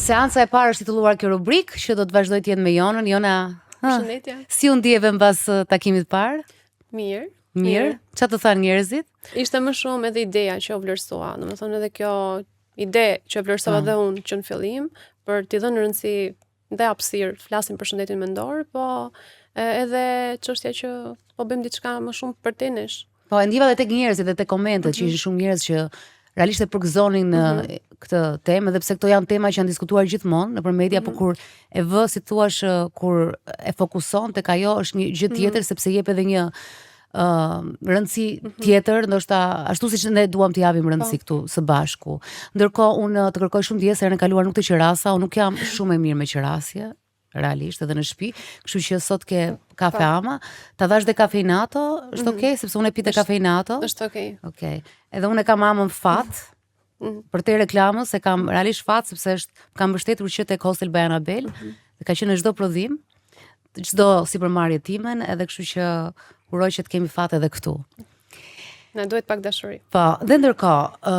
Seanca e parë është titulluar kjo rubrik që do të vazhdoj të jetë me Jonën. Jona, Përshëndetje. si u ndjeve mbas takimit parë? Mirë. Çfarë të thanë njerëzit? Ishte më shumë edhe ideja që u vlerësua. Domethënë edhe kjo ide që e vlerësova edhe unë që në fillim, për t'i dhënë rëndësi dhe hapësirë, flasim për shëndetin mendor, po edhe çështja që po bëjmë diçka më shumë për te nesh. Po e ndjeva edhe tek njerëzit dhe tek komentet që ishin shumë njerëz që realisht e përgëzonin këtë temë, edhe pse këto janë tema që janë diskutuar gjithmonë nëpër media, por kur e vë, si thua, kur e fokuson tek ajo është një gjë tjetër, sepse jep edhe një rëndësi tjetër, ndoshta ashtu siç ne duam të japim rëndësi këtu së bashku. Ndërkohë unë të kërkoj shumë dje se herën e kaluar nuk të qerasa, unë nuk jam shumë e mirë me qerasje, realisht edhe në shtëpi, kështu që sot ke kafe ama, ta dhash dhe kafeinato, është okay, sepse unë e pite kafeinato. Është okay. Okej. Edhe unë e kam amën fat. Për te reklamës e kam realisht fat sepse kam mbështetur që tek Hostel Bajana Bel, dhe ka qenë në çdo prodhim, çdo sipërmarrje timen, edhe kështu që uroj që të kemi fat edhe këtu. Na duhet pak dashuri. Po, dhe ndërkohë,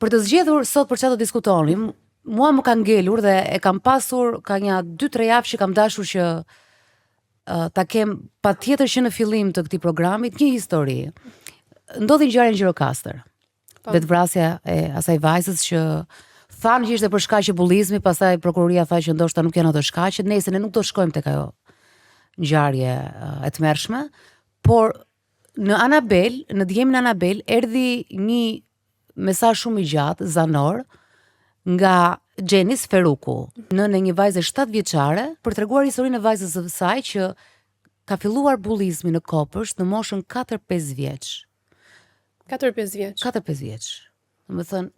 për të zgjedhur sot për çfarë do diskutonim, mua më ka ngelur dhe e kam pasur ka një 2-3 javë që kam dashur që ta kem patjetër që në fillim të këtij programit një histori. Ndodhi ngjarja në Gjirokastër. Vetvrasja e asaj vajzës që thanë që ishte për shkaqe bullizmi, pastaj prokuroria tha që ndoshta nuk janë ato shkaqet, nëse ne nuk do shkojmë tek ajo ngjarje e tmerrshme, por në Anabel, në djemin Anabel, erdhi një mesazh shumë i gjatë, zanor, nga Gjenis Feruku, nënë e një vajze 7 vjeçare, për treguar historinë e vajzës së saj që ka filluar bullizmi në Kopësht në moshën 4-5 vjeç. 4-5 vjeç. 4-5 vjeç. Domethënë,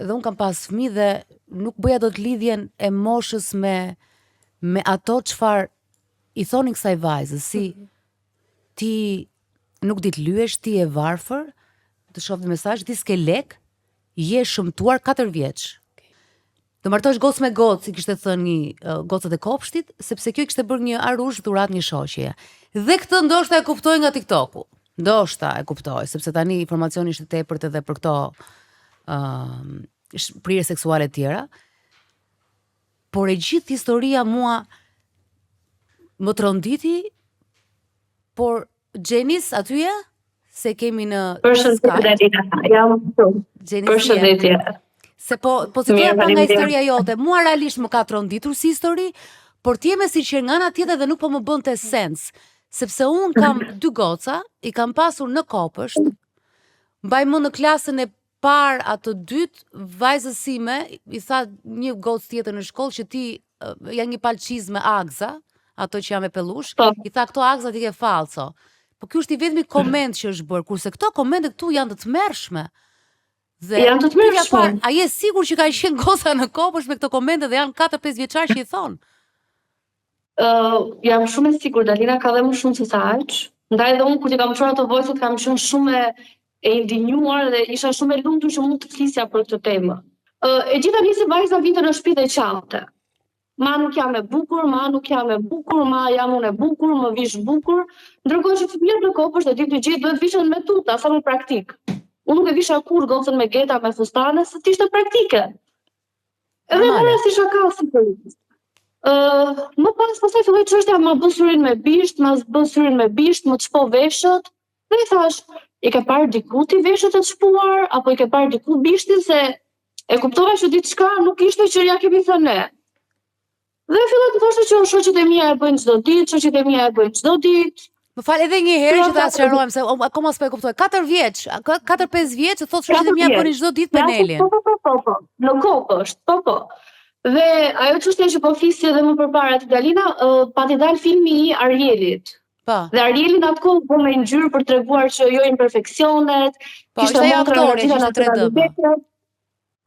edhe un kam pas fëmijë dhe nuk bëja dot lidhjen e moshës me ato çfarë i thonin kësaj vajzës, si ti nuk di të lyesh, ti e varfër, të shoh mesazh, ti s'ke lek, je shëmtuar 4 vjeç. Do martosh gocë me gocë, si kishte thënë një gocët e Kopshtit, sepse kjo kishte bërë një arush dhurat një shoqje. Dhe këtë ndoshta e kuptoj nga TikToku. Ndoshta e kuptoj, sepse tani informacioni ishte tepërt edhe për këto prirje seksuale të tjera. Por e gjithë historia mua më tronditi, por Gjenis aty je? Se kemi në Përshëndetje, jam këtu. Përshëndetje. Se po si thua pa nga historia jote, mua realisht më ka tronditur si histori, por ti je me sinqer nga ana tjetër dhe nuk po më bënte sens, sepse un kam 2 goca, i kam pasur në Kopësht, mbaj më në klasën e parë atë dytë, vajzës sime i tha një gocë tjetër në shkollë që ti janë një palçiz me agza, ato që janë me pellush, i tha këto agza ti ke falco. Po ky është i vetmi koment që është bërë, kurse këto komente këtu janë të tmerrshme. Dhe janë të tmerrshme. A je sigur që ka qenë goca në Kopësht me këto komente dhe janë 4-5 vjeçar që i thon? Jam shumë e sigurt, Dalina, ka dhe më shumë se sa aq. Ndaj edhe unë kur i kam çuar ato voice kam qenë shumë e indinjuar dhe isha shumë e lumtur që mund të flisja për këtë temë. E gjitha nisi vajza vinte në shtëpi dhe qante. Ma nuk jam e bukur, ma nuk jam e bukur, ma jam unë e bukur, më vish bukur. Ndërkohë që fëmijët në Kopësht e ditë të gjithë duhet vishën me tuta, sa më praktik. Unë nuk e visha kur gocën me geta, me fustane, se t'ishte praktike. Edhe mëra si shaka si për. Më pastaj filloi çështja, ma bë syrin me bisht, ma bë syrin me bisht, më çpo veshët. Dhe i thash, i ke parë diku ti veshët e çpuar, apo i ke parë diku bishtin, se e kuptova që diçka nuk ishte që ja kemi thënë ne. Dhe filloi të thoshte që shoqet e mia e bëjnë çdo ditë, shoqet e mia e bëjnë çdo ditë. Më fal edhe një herë që ta sqarojmë se akoma s'po e kuptoj. 4 vjeç, 4-5 vjeç, thotë shoqet e mia bënin çdo ditë me Nelin. Po. Në Kopësht, po. Dhe ajo çështja që po flisi edhe më përpara ti Dalina, pati dal filmi i Arielit. Po. Dhe Arielin atko u bë me ngjyrë për treguar që jo imperfeksionet, kishte ajo aktori që ishte 3D.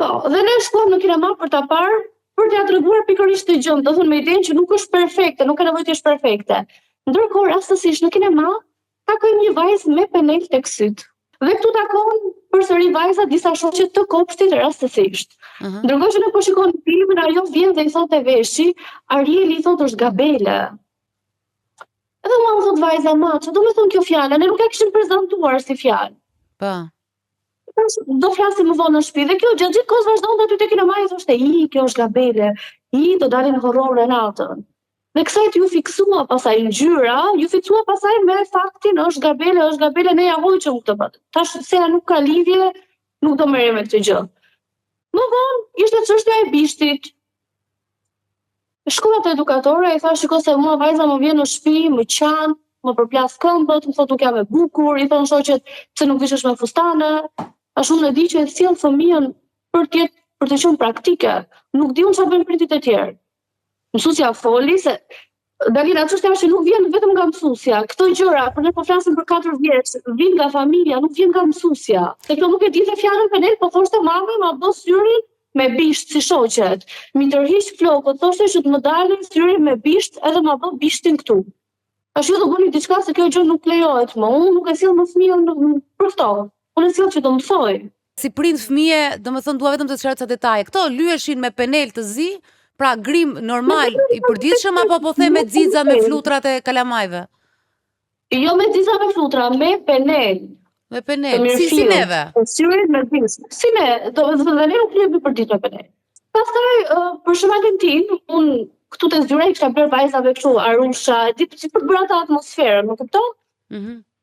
Po, dhe ne shkuam në kinema për ta parë, për t'ia treguar pikërisht të gjën, do thënë me idenë që nuk është perfekte, nuk ka nevojë të jesh perfekte. Ndërkohë rastësisht në kinema takojmë një vajzë me penel tek syt. Dhe këtu takon përsëri vajza disa shoqe të Kopshtit rastësisht. Ndërkohë që ne po shikojmë filmin, ajo vjen dhe i thotë veshi, Arieli i thotë është gabele. Edhe mua më thotë vajza, ma, që do me thonë kjo fjallë, ne nuk e kishim prezantuar si fjallë. Po. do flasim më vonë në shtëpi dhe kjo gjatë gjithë kohës vazhdon të aty te kinemaja thoshte kjo është gabele, do dalin horrore natën. Dhe kësaj ju fiksua pasaj ngjyra, ju fiksua pasaj me faktin është gabele ne ja hoqëm këtë. Tash se nuk ka lidhje, nuk do merrem me këtë gjë. Më vonë ishte çështja e bishtit. Shkova te edukatore e tha shiko se mua vajza më vjen në shtëpi, më qan, më përplas këmbët, më thotë nuk jam e bukur, i thon shoqet pse nuk vishesh me fustane. Ashtu unë e di që e sjell fëmijën për të qenë praktike. Nuk di unë çfarë bën printit e tjerë. Mësuesja foli se Dalina çështja është që nuk vjen vetëm nga mësuesja. Këto gjëra, për ne po flasim për 4 vjeç, vin nga familja, nuk vjen nga mësuesja. Se kjo nuk e di të fjalën për ne, po thoshte mama ma bë syrin me bisht si shoqet. Mi tërhiq flokët, thoshte që të më dalin syrin me bisht edhe ma bë bishtin këtu. Ashtu do bëni diçka se kjo gjë nuk lejohet më. Unë nuk e sjell më fëmijën për këto. Unë e sjell që do mësoj. Si prind fëmije, domethënë dua vetëm të sqaroj ca detaje. Këto lyheshin me penel të zi, pra grim normal i përditshëm apo po them me xixa me flutrat e kalamajve? Jo me xixa me flutra, me penel. Me penel, si neve. Syrin me bisht. Si ne, do të thënë ne nuk lyhemi për ditë me penel. Pastaj për shkak Valentin, unë këtu te zyra i kisha bërë vajzave kështu arusha, si për të bërë atë atmosferën, më kupton?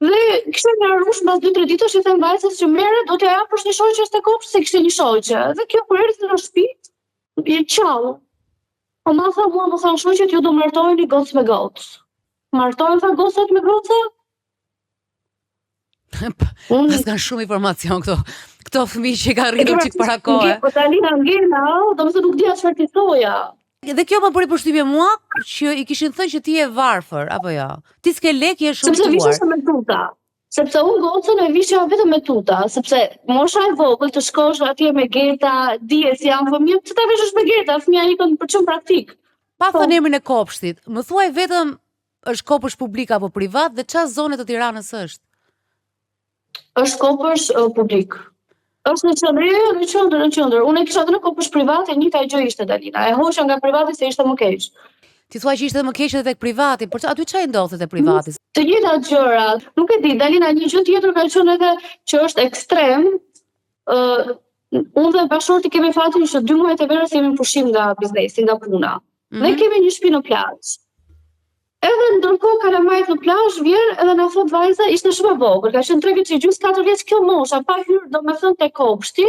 Dhe kishte një arush mbas 2-3 ditësh i them vajzës që merre do t'ja japësh një shoqe te kopsh se kishte një shoqe. Dhe kjo kur erdhi në shtëpi, i çau. Po ma tha mua më thanë shoqet ju do martoheni gocë me gocë. Martohen tha gocat me goca? Pas kanë shumë informacion këto fëmijë që ka rritur çik para kohe. Po tani nga ngena, domethënë nuk dia çfarë ti thoja. Dhe kjo më bëri përshtypje mua që i kishin thënë që ti je varfër apo jo. Ti s'ke lek, je shumë sepse vishesh me tuta. Sepse unë gocën e vishja vetëm me tuta, sepse mosha e vogël të shkosh atje me geta, dije si janë fëmijët, që ta veshësh me geta, fëmia ikën për çm praktik. Pa thënë emrin e kopshtit, më thuaj vetëm është kopësh publik apo privat dhe çfarë zone të Tiranës është? Është kopësh publik. Është në qendër. Unë e kisha në kopësh private, njëjta gjë ishte Dalina. E hoqja nga privati se ishte më keq. Ti thua që ishte më keq edhe tek privati, por aty çfarë ndodhte te privati? Të njëjta gjëra. Nuk e di, Dalina, një gjë tjetër ka qenë edhe që është ekstrem. Unë dhe bashorti kemi fatin që 2 muaj të verës jemi në pushim nga biznesi, nga puna. Dhe kemi një shtëpi në plazh. Edhe ndërkohë kalamajt në plazh vjen edhe na thot vajza, ishte shumë e vogël, ka qenë 3 vjeç, 4 vjeç kjo mosha, pa hyrë domethënë te kopshti,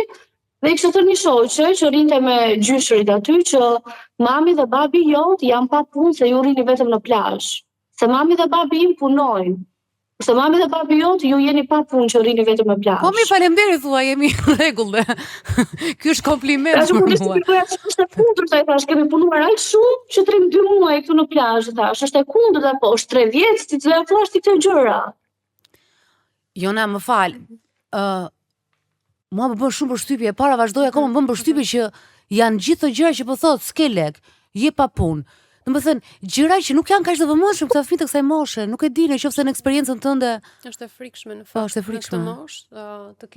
dhe kishte thënë një shoqe që rinte me gjyshërit aty që mami dhe babi jot janë pa punë se ju rrini vetëm në plazh. Se mami dhe babi im punojnë. Se mami dhe babi jot ju jeni pa punë që rrini vetëm në plazh. Po mi faleminderit thua, jemi në rregull. Ky është kompliment për mua. Është e kundërt, ai thash, kemi punuar aq shumë që 3-2 muaj këtu në plazh, thash, është e kundërt apo është 3 vjet, ti do ja thuash ti këto gjëra. Jona, më fal. Mua më bën shumë përshtypje, para vazhdoj akoma më bën përshtypje që janë gjithë të gjëra që po thot, s'ke lek, je pa punë. Domethënë, gjëra që nuk janë kaq të vëmendshme këta fëmijë të kësaj moshe, nuk e di nëse në eksperiencën tënde është e frikshme në fakt. Po, është e frikshme. Në këtë moshë të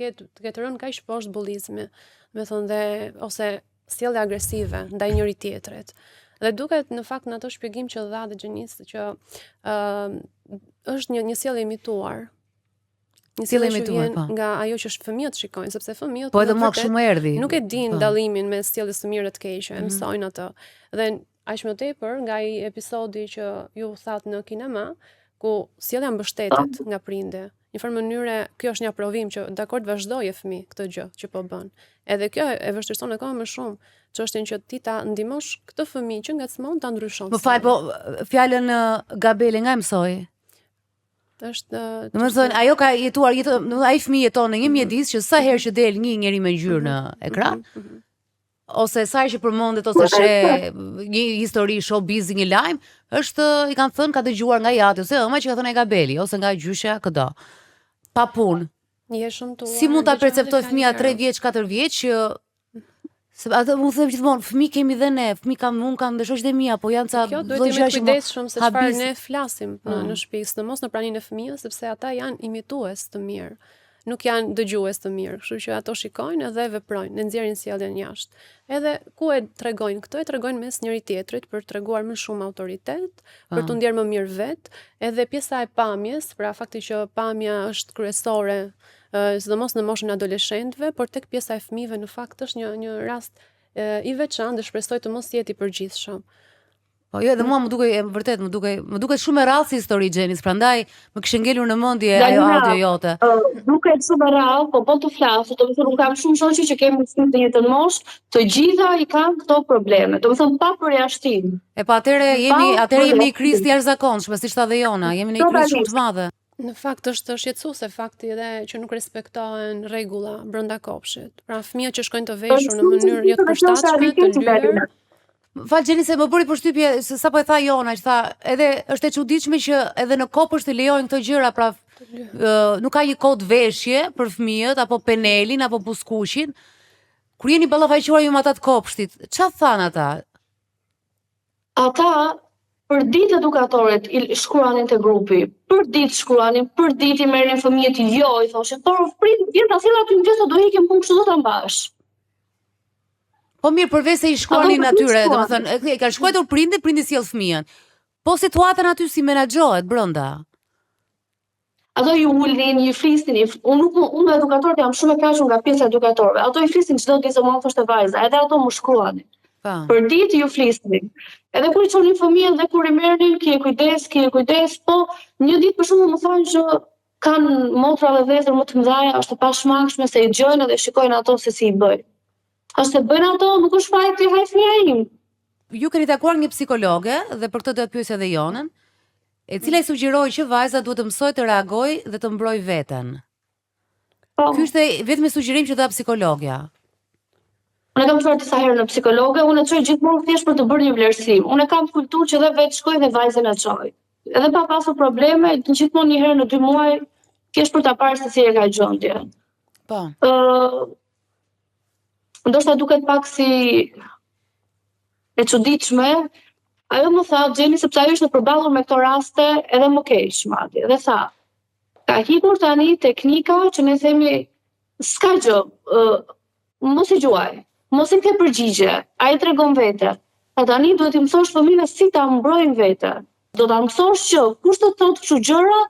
ketë rënë kaq poshtë bullizmi, domethënë dhe ose sjellje agresive ndaj njëri tjetrit. Dhe duket në fakt në ato shpjegim që dha dhe Gjenis që është një sjellje imituar. Një sjellje imituar, po. Nga ajo që fëmijët shikojnë, sepse fëmijët po edhe mua shumë erdhi. Nuk e dinë dallimin mes sjelljes së mirë dhe të keqe, mësojnë atë. Dhe aq më tepër nga ai episodi që ju thatë në kinema, ku sjellja mbështetet nga prindi. Në një mënyrë, kjo është një aprovim që dakor të vazhdojë fëmijë këtë gjë që po bën. Edhe kjo e vështirëson akoma më shumë çështjen që ti ta ndihmosh këtë fëmijë që ngacmon ta ndryshon. Më fal, po fjalën gabele nga e mësoi? Domethënë ajo ka jetuar ai fëmijë jeton në një mjedis që sa herë që del një njeri me ngjyrë në ekran, ose sa që përmendet ose sheh një histori showbiz, një lajm, i kanë thënë ka dëgjuar nga jati ose ëma që ka thënë ai gabeli ose nga gjyshja këdo. Pa punë. Si mund ta perceptoj fëmia 3 vjeç, 4 vjeç që se atë u them gjithmonë, fëmijë kemi dhe ne, fëmijë kam dhe shoqjet e mia, po janë ca lloj gjëra që kujdesshëm se çfarë ne flasim në shtëpi, sidomos në praninë e fëmijës, sepse ata janë imitues të mirë. Nuk janë dëgjues të mirë, kështu që ato shikojnë edhe veprojnë, nxjerrin sjelljen jashtë. Edhe ku e tregojnë këtë, e tregojnë mes njëri tjetrit për treguar më shumë autoritet, për të ndjerë më mirë vet, edhe pjesa e pamjes, pra fakti që pamja është kryesore sidomos në moshën e adoleshentëve, por tek pjesa e fëmijëve në fakt është një rast i veçantë dhe shpresoj të mos jetë i përgjithshëm. Po jo, edhe mua vërtet më duket shumë e rrallë si histori Xhenis, prandaj më kishte ngelur në mendje ajo audio jote. Duket shumë e rrallë, po të flas, domethënë un kam shumë shoqë që kemi fëmijë të njëjtën moshë, të gjitha i kanë këto probleme. Domethënë pa përjashtim. E pa atëre jemi në krizë të jashtëzakonshme, siç tha dhe Jona, jemi në një krizë shumë të madhe. Në fakt është shqetësuese fakti edhe që nuk respektohen rregulla brenda kopshit. Pra fëmijët që shkojnë të veshur në mënyrë jo të përshtatshme, të lyer. Falë Gjeni se më bëri përshtypje se sapo e tha Jona, që tha edhe është e çuditshme që edhe në kopësht të lejojnë këto gjëra, pra nuk ka një kod veshje për fëmijët apo penelin apo puskushin. Kur jeni ballafaqëruar ju me ata të kopshtit, çfarë than ata? Ata për ditë edukatorët i shkruanin te grupi, për ditë shkruanin, për ditë i merrin fëmijët jo, i thoshin, por prit vjen ta sjell aty në do ikim punë kështu do ta mbash. Po mirë, përveç se i shkruanin atyre, domethënë, e ka shkruar prindi sjell fëmijën. Po situata aty si menaxhohet brenda? Ato ju ulnin, ju flisnin, unë me edukatorët jam shumë e kënaqur nga pjesa e edukatorëve. Ato i flisnin çdo ditë më thoshte vajza, edhe ato më shkruanin. Për ditë ju flisnin. Edhe kur i çonin fëmijën dhe kur i merrnin, kije kujdes, po një ditë për shembull më thonë që kanë motra dhe vëllezër më të mëdha, është e pashmangshme se i dëgjojnë dhe shikojnë ato se si i bëjnë. Ashtë të bëjnë ato, nuk është fajt të hajt fëmija im. Ju keni takuar një psikologe, dhe për këtë do të pyesja edhe Jonën, e cila i sugjeroi që vajza duhet të mësoj të reagoj dhe të mbroj veten. Ky ishte vetëm sugjerim që dha psikologja. Unë kam çuar disa herë në psikologe, unë e çoj gjithmonë thjesht për të bërë një vlerësim. Unë kam kulturë që dhe vetë shkoj dhe vajzën e çoj. Edhe pa pasur probleme, gjithmonë një herë në 2 muaj, thjesht për ta parë se si e ka gjendje. Po. Ndoshta duket pak si e çuditshme, ajo më tha Xheni sepse ajo ishte përballur me këto raste edhe më keq madje. Dhe tha, ka hikur tani teknika që ne themi s'ka gjë, mos i gjuaj, mos i ke përgjigje, ai tregon vete. Tani duhet i mësosh fëmijëve si ta mbrojnë veten. Do ta mësosh që kush të thotë kështu gjëra,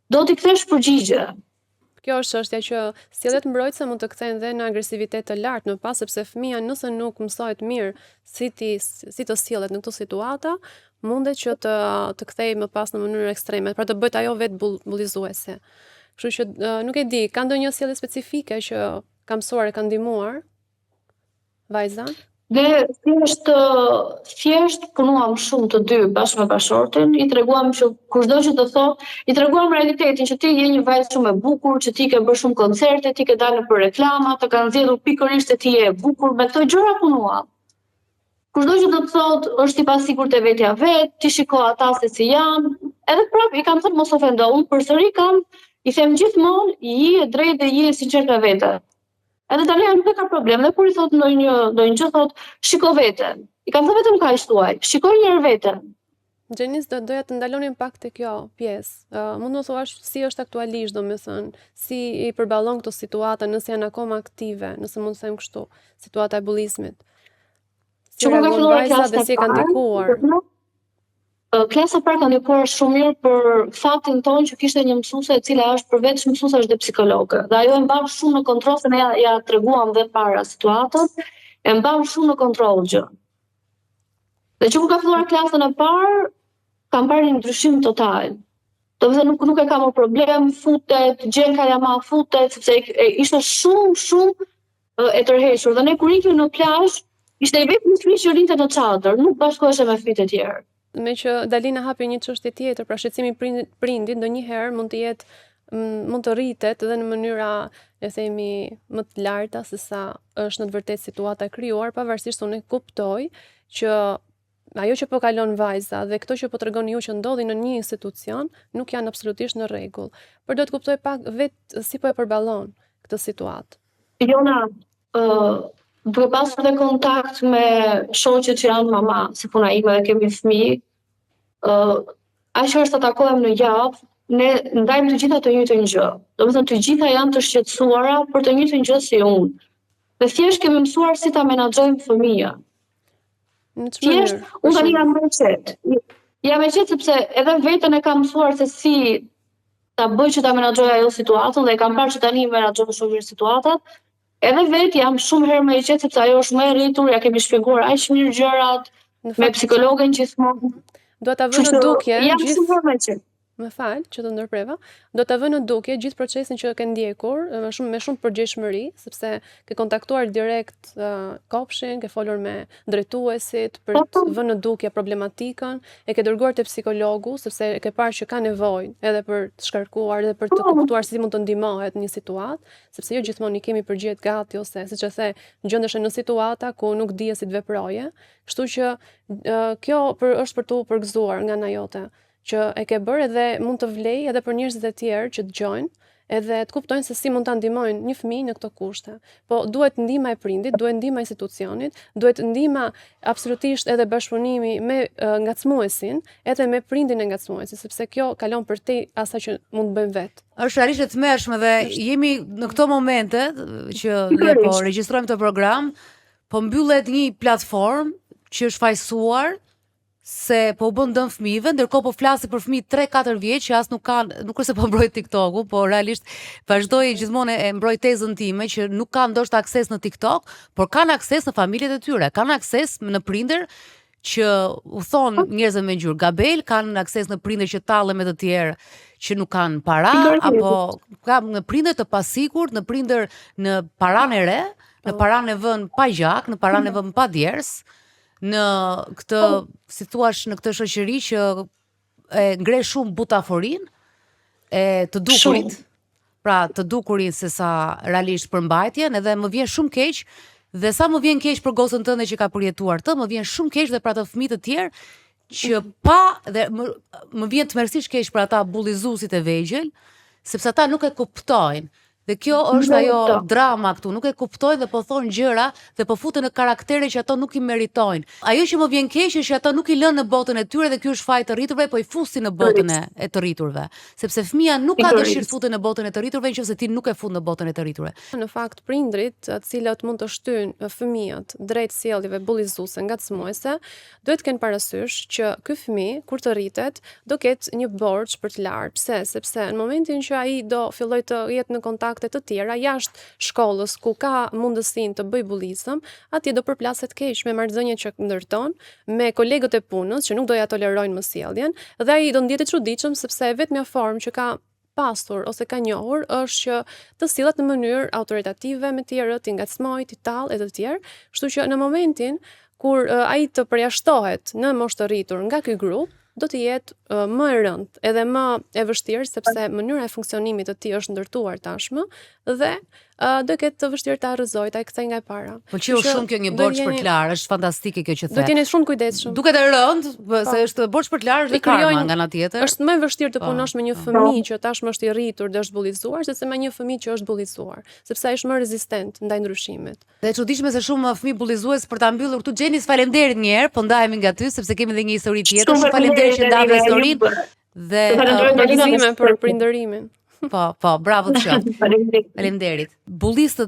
do t'i kthesh përgjigje. Kjo është çështja që sjelljet mbrojtëse mund të kthehen dhe në agresivitet të lartë më pas, sepse fëmia nëse nuk mësohet mirë si të sillet në këto situata, mundet që të kthejë më pas në mënyrë ekstreme, pra të bëhet ajo vetë bullizuese. Kështu që nuk e di, ka ndonjë sjellje specifike që ka mësuar e ka ndihmuar vajzan? Dhe thjesht punuam shumë të dy bashkë me bashortin, i treguam që kushdo që të thotë, i treguam realitetin që ti je një vajzë shumë e bukur, që ti ke bërë shumë koncerte, ti ke dalë për reklama, të kanë zgjedhur pikërisht se ti je e bukur, me këto gjëra punuam. Kushdo që të thotë, është i pasigurt te vetja vet, ti shiko ata se si janë, edhe prapë i kam thënë mos ofendo, unë përsëri i them gjithmonë, je e drejtë dhe je e sinqertë me vete. Edhe tani nuk ka problem, dhe kur i thot ndonjë gjë thot, shiko veten. I kam thënë vetëm kaq thuaj, shikoj një herë veten. Xhenis, doja të ndalonim pak te kjo pjesë. Mund të thuash si është aktualisht, domethënë, si i përballon këto situata nëse janë akoma aktive, nëse mund të them kështu, situata e bullizmit. Si reagon vajza dhe si e kanë ndikuar? Klasa parë ka ndikuar shumë mirë për faktin tonë që kishte një mësuese e cila është përveç mësuese është dhe psikologe. Dhe ajo e mban shumë në kontroll, se ne ja treguam dhe para situatës, e mban shumë në kontroll gjë. Dhe që kur ka filluar klasën e parë, kam parë një ndryshim total. Do të thënë nuk e ka më problem, futet, gjen kalama futet, sepse ishte shumë e tërhequr. Dhe ne kur ikim në plazh, ishte i vetmi fëmijë që rinte në çadër, nuk bashkoheshe me fëmijët e tjerë. Me që Dalina hapi një çështje tjetër, pra shqetësimi prindit ndonjëherë mund të rritet edhe në mënyra, le themi, më të larta se sa është në të vërtetë situata e krijuar, pavarësisht unë kuptoj që ajo që po kalon vajza dhe këto që po tregoni ju që ndodhin në një institucion nuk janë absolutisht në rregull. Por do të kuptoj pak vetë si po e përballon këtë situatë. Jona, duke pasur dhe kontakt me shoqet që janë mama, si puna ime dhe kemi fëmijë, aq është të takohem në javë, ne ndajmë të gjitha të njëjtën gjë. Domethënë të gjitha janë të shqetësuara për të njëjtën gjë si unë. Dhe thjesht kemi mësuar si ta menaxhojmë fëmijën. Thjesht, unë tani jam me qetë. Jam me qetë sepse edhe veten e kam mësuar se si ta bëj që ta menaxhoj ajo situatën dhe kam parë që tani menaxhoj shumë mirë situatat. Edhe vetë jam shumë herë më e qetë sepse ajo është më e rritur, ja kemi shpjeguar aq mirë gjërat, Në me fakt, psikologen gjithmonë. do ta vë në dukje Jam gjithë shumë herë më e qetë. Më fal që të ndërpreva, do ta vë në dukje gjithë procesin që ke ndjekur me shumë përgjegjshmëri, sepse ke kontaktuar direkt kopshin, ke folur me drejtuesit për të vënë në dukje problematikën, e ke dërguar te psikologu sepse e ke parë që ka nevojë edhe për të shkarkuar edhe për të kuptuar si mund të ndihmohet një situatë, sepse jo gjithmonë i kemi përgjigjet gati ose siç e the, gjendesh në situata ku nuk dije si të veproje, kështu që kjo është për tu përgëzuar nga ana jote që e ke bërë edhe mund të vlej edhe për njerëzit e tjerë që dëgjojnë edhe të kuptojnë se si mund ta ndihmojnë një fëmijë në këto kushte. Po duhet ndihma e prindit, duhet ndihma e institucionit, duhet ndihma absolutisht edhe bashkëpunimi me ngacmuesin, edhe me prindin e ngacmuesit, sepse kjo kalon përtej asaj që mund të bëjmë vetë. Është realisht e tmerrshme dhe jemi në këto momente që ne po regjistrojmë këtë program, po mbyllet një platformë që është fajsuar se po u bën dëm fëmijëve, ndërkohë po flasi për fëmijë 3-4 vjeç që as nuk kanë, nuk është se po mbroj TikToku, po realisht vazhdoi gjithmonë e mbroj tezën time që nuk kanë ndoshta akses në TikTok, por kanë akses në familjet e tyre, kanë akses në prindër që u thon njerëzve me ngjyrë gabel, kanë akses në prindër që tallen me të tjerë që nuk kanë para, apo kanë në prindër të pasigurt, në prindër në paranë e re, në paranë e vënë pa gjak, në paranë e vënë pa djers, në këtë, si thuash, në këtë shoqëri që e ngre shumë butaforin e të dukurit, pra të dukurit se sa realisht përmbajtjen, edhe më vjen shumë keq, dhe sa më vjen keq për gosën tënde që ka përjetuar të, më vjen shumë keq dhe për ato fëmijë të tjerë që dhe më vjen tmerrsisht keq për ata bullizuesit e vegjël, sepse ata nuk e kuptojnë. Dhe kjo është ajo drama këtu, nuk e kuptojnë dhe po thonë gjëra dhe po futen në karaktere që ato nuk i meritojnë. Ajo që më vjen keq është që ata nuk i lënë në botën e tyre dhe ky është faji të rriturve, po i fusin në botën e të rriturve. Sepse fëmia nuk ka dëshirë të futet në botën e të rriturve nëse ti nuk e fut në botën e të rriturve. Në fakt, prindrit, të cilët mund të shtyjnë fëmijët drejt sjelljeve bullizuese, ngacmuese, duhet të kenë parasysh që ky fëmijë kur të rritet do ketë një borxh për të larë. Pse? Sepse në momentin që ai do filloj të jetë në kontakt të tjera jashtë shkollës ku ka mundësinë të bëj bullizëm, atje do përplaset keq me marrëdhëniet që ndërton, me kolegët e punës që nuk do ja tolerojnë më sjelljen, dhe ai do ndihet i çuditshëm sepse vetmja formë që ka pasur ose ka njohur është që të sillet në mënyrë autoritative me tjerët, i ngacmojë, i tallë e të tjerë, kështu që në momentin kur ai të përjashtohet në moshë të rritur nga ky grup, do të jetë më e rëndë edhe më e vështirë sepse mënyra e funksionimit të tij është ndërtuar tashmë dhe do ketë të vështirë ta arrëzojë, ta kthej nga e para. Pëlqeu shumë kjo një borxh për të larë, është fantastike kjo që the. Do të jeni shumë kujdesshëm. Duket e rëndë, se është borxh për të larë dhe karma nga ana tjetër. Është më e vështirë të punosh me një fëmijë që tashmë është i rritur dhe është bullizuar sesa me një fëmijë që është bullizuar, sepse ai është më rezistent ndaj ndryshimit. Dhe e çuditshme se shumë fëmijë bullizues për ta mbyllur këtu Xhenis, faleminderit një herë, po ndahemi nga ty sepse kemi edhe një histori tjetër. Shumë faleminderit që ndave historinë dhe faleminderit për prindërimin. Po, bravo të qoftë. Faleminderit. Bullistët